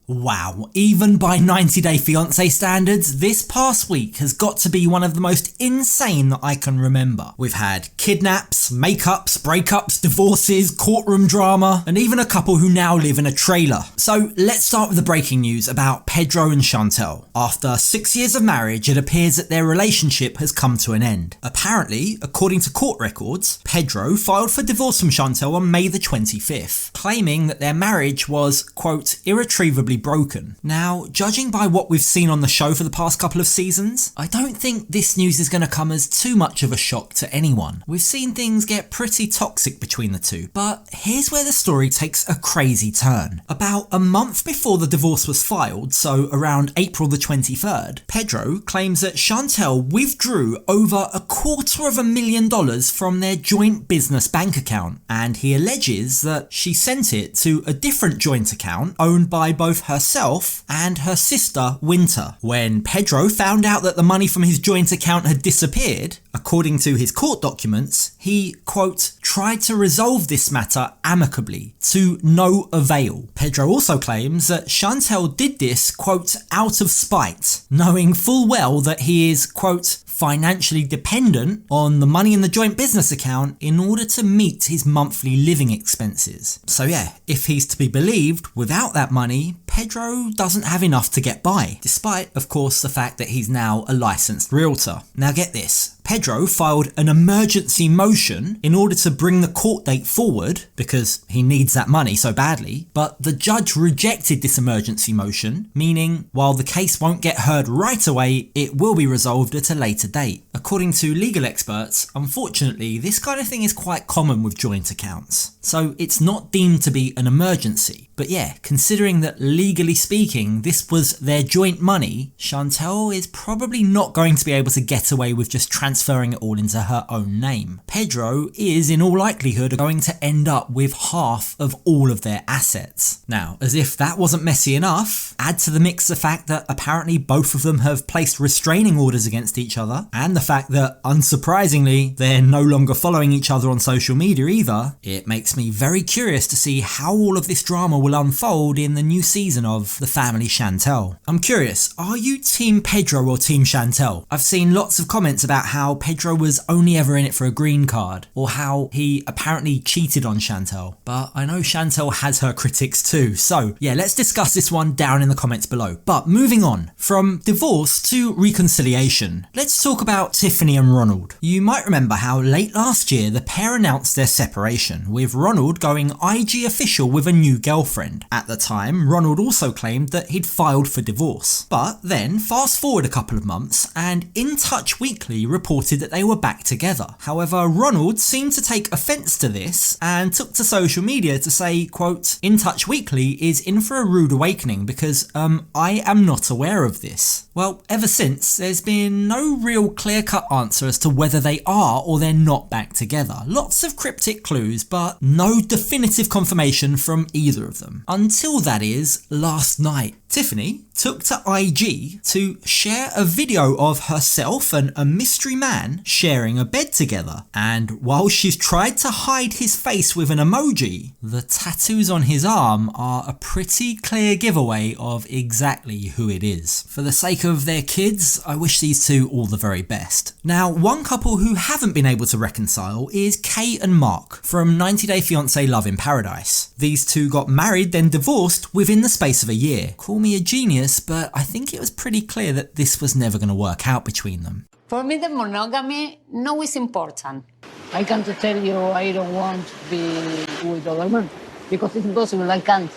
Wow, even by 90 Day Fiancé standards, this past week has got to be one of the most insane that I can remember. We've had kidnaps, makeups, breakups, divorces, courtroom drama, and even a couple who now live in a trailer. So let's start with the breaking news about Pedro and Chantel. After 6 years of marriage, it appears that their relationship has come to an end. Apparently, according to court records, Pedro filed for divorce from Chantel on May the 25th, claiming that their marriage was, quote, irretrievably broken. Now, judging by what we've seen on the show for the past couple of seasons, I don't think this news is going to come as too much of a shock to anyone. We've seen things get pretty toxic between the two, but here's where the story takes a crazy turn. About a month before the divorce was filed, so around April the 23rd, Pedro claims that Chantel withdrew over $250,000 from their joint business bank account, and he alleges that she sent it to a different joint account owned by both herself and her sister Winter. When Pedro found out that the money from his joint account had disappeared, according to his court documents, he, quote, tried to resolve this matter amicably, to no avail. Pedro also claims that Chantel did this, quote, out of spite, knowing full well that he is, quote, financially dependent on the money in the joint business account in order to meet his monthly living expenses. So yeah, if he's to be believed, without that money, Pedro doesn't have enough to get by, despite, of course, the fact that he's now a licensed realtor. Now get this. Pedro filed an emergency motion in order to bring the court date forward because he needs that money so badly, but the judge rejected this emergency motion, meaning while the case won't get heard right away, it will be resolved at a later date. According to legal experts, unfortunately, this kind of thing is quite common with joint accounts, so it's not deemed to be an emergency. But yeah, considering that legally speaking, this was their joint money, Chantel is probably not going to be able to get away with just transferring it all into her own name. Pedro is in all likelihood going to end up with half of all of their assets. Now, as if that wasn't messy enough, add to the mix the fact that apparently both of them have placed restraining orders against each other, and the fact that, unsurprisingly, they're no longer following each other on social media either. It makes me very curious to see how all of this drama will unfold in the new season of The Family Chantel. I'm curious, are you Team Pedro or Team Chantel? I've seen lots of comments about how Pedro was only ever in it for a green card, or how he apparently cheated on Chantel, but I know Chantel has her critics too, so yeah, let's discuss this one down in the comments below. But moving on, from divorce to reconciliation, let's talk about Tiffany and Ronald. You might remember how late last year the pair announced their separation, with Ronald going IG official with a new girlfriend. At the time, Ronald also claimed that he'd filed for divorce. But then, fast forward a couple of months, and In Touch Weekly reported that they were back together. However, Ronald seemed to take offence to this and took to social media to say, quote, In Touch Weekly is in for a rude awakening because, I am not aware of this. Well, ever since, there's been no real clear-cut answer as to whether they are or they're not back together. Lots of cryptic clues, but no definitive confirmation from either of them. Until, that is, last night. Tiffany took to IG to share a video of herself and a mystery man sharing a bed together. And while she's tried to hide his face with an emoji, the tattoos on his arm are a pretty clear giveaway of exactly who it is. For the sake of their kids, I wish these two all the very best. Now, one couple who haven't been able to reconcile is Kaye and Mark from 90 Day Fiancé Love in Paradise. These two got married, then divorced within the space of a year. Call me a genius, but I think it was pretty clear that this was never going to work out between them. For me, the monogamy, no, is important. I can't tell you I don't want to be with other men because it's impossible. I can't.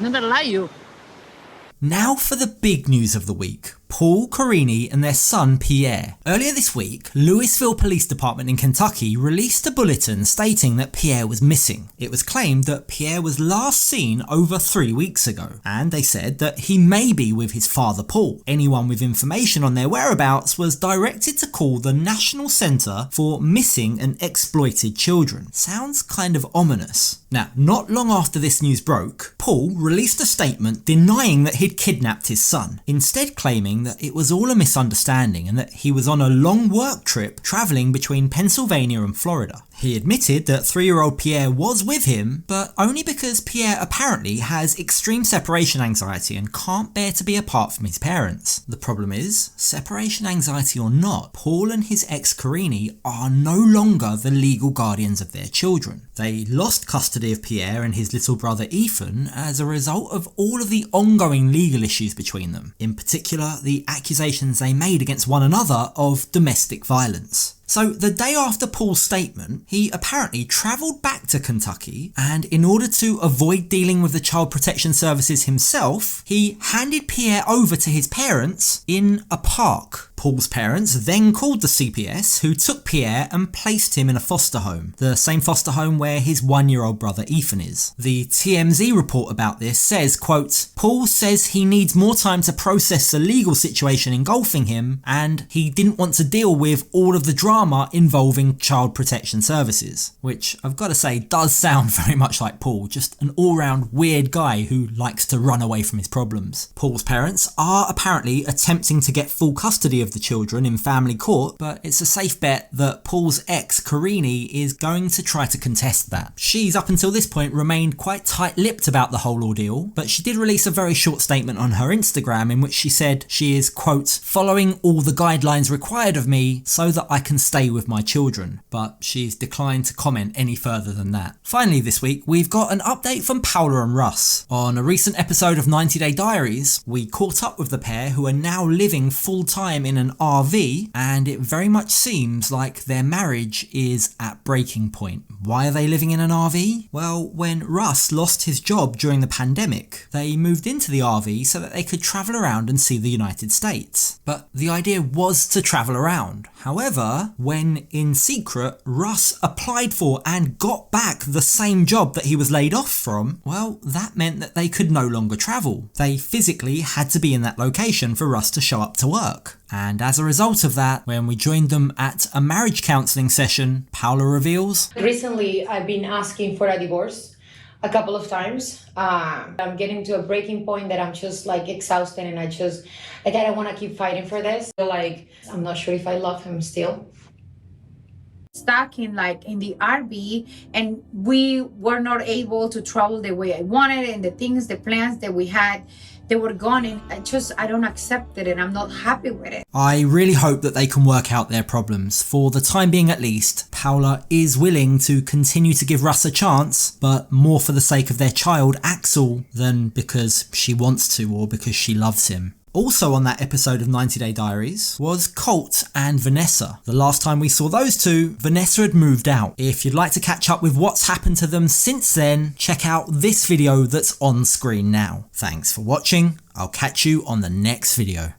Never lie you. Now for the big news of the week. Paul, Karine and their son Pierre. Earlier this week, Louisville Police Department in Kentucky released a bulletin stating that Pierre was missing. It was claimed that Pierre was last seen over 3 weeks ago, and they said that he may be with his father Paul. Anyone with information on their whereabouts was directed to call the National Center for Missing and Exploited Children. Sounds kind of ominous. Now, not long after this news broke, Paul released a statement denying that he'd kidnapped his son, instead claiming that it was all a misunderstanding and that he was on a long work trip travelling between Pennsylvania and Florida. He admitted that 3-year-old Pierre was with him, but only because Pierre apparently has extreme separation anxiety and can't bear to be apart from his parents. The problem is, separation anxiety or not, Paul and his ex Karine are no longer the legal guardians of their children. They lost custody of Pierre and his little brother Ethan as a result of all of the ongoing legal issues between them, in particular the accusations they made against one another of domestic violence. So the day after Paul's statement, he apparently travelled back to Kentucky, and in order to avoid dealing with the Child Protection Services himself, he handed Pierre over to his parents in a park. Paul's parents then called the CPS, who took Pierre and placed him in a foster home, the same foster home where his 1-year-old brother Ethan is. The TMZ report about this says, quote, "Paul says he needs more time to process the legal situation engulfing him, and he didn't want to deal with all of the drama involving Child Protection Services," which I've got to say does sound very much like Paul, just an all-round weird guy who likes to run away from his problems. Paul's parents are apparently attempting to get full custody of the children in family court, but it's a safe bet that Paul's ex Karine is going to try to contest that. She's up until this point remained quite tight-lipped about the whole ordeal, but she did release a very short statement on her Instagram in which she said she is, quote, "following all the guidelines required of me so that I can stay with my children," but she's declined to comment any further than that. Finally this week, we've got an update from Paula and Russ. On a recent episode of 90 Day Diaries, we caught up with the pair who are now living full-time in an RV, and it very much seems like their marriage is at breaking point. Why are they living in an RV? Well, when Russ lost his job during the pandemic, they moved into the RV so that they could travel around and see the United States. But the idea was to travel around. However, when in secret Russ applied for and got back the same job that he was laid off from, well, that meant that they could no longer travel. They physically had to be in that location for Russ to show up to work. And as a result of that, when we joined them at a marriage counselling session, Paula reveals, "Recently, I've been asking for a divorce a couple of times. I'm getting to a breaking point that I'm just like exhausted, and I don't want to keep fighting for this. Like, I'm not sure if I love him still." Stuck in the RV, and we were not able to travel the way I wanted, and the plans that we had, they were gone, and I don't accept it, and I'm not happy with it. I really hope that they can work out their problems. For the time being at least, Paula is willing to continue to give Russ a chance, but more for the sake of their child, Axel, than because she wants to or because she loves him. Also on that episode of 90 Day Diaries was Colt and Vanessa. The last time we saw those two, Vanessa had moved out. If you'd like to catch up with what's happened to them since then, check out this video that's on screen now. Thanks for watching. I'll catch you on the next video.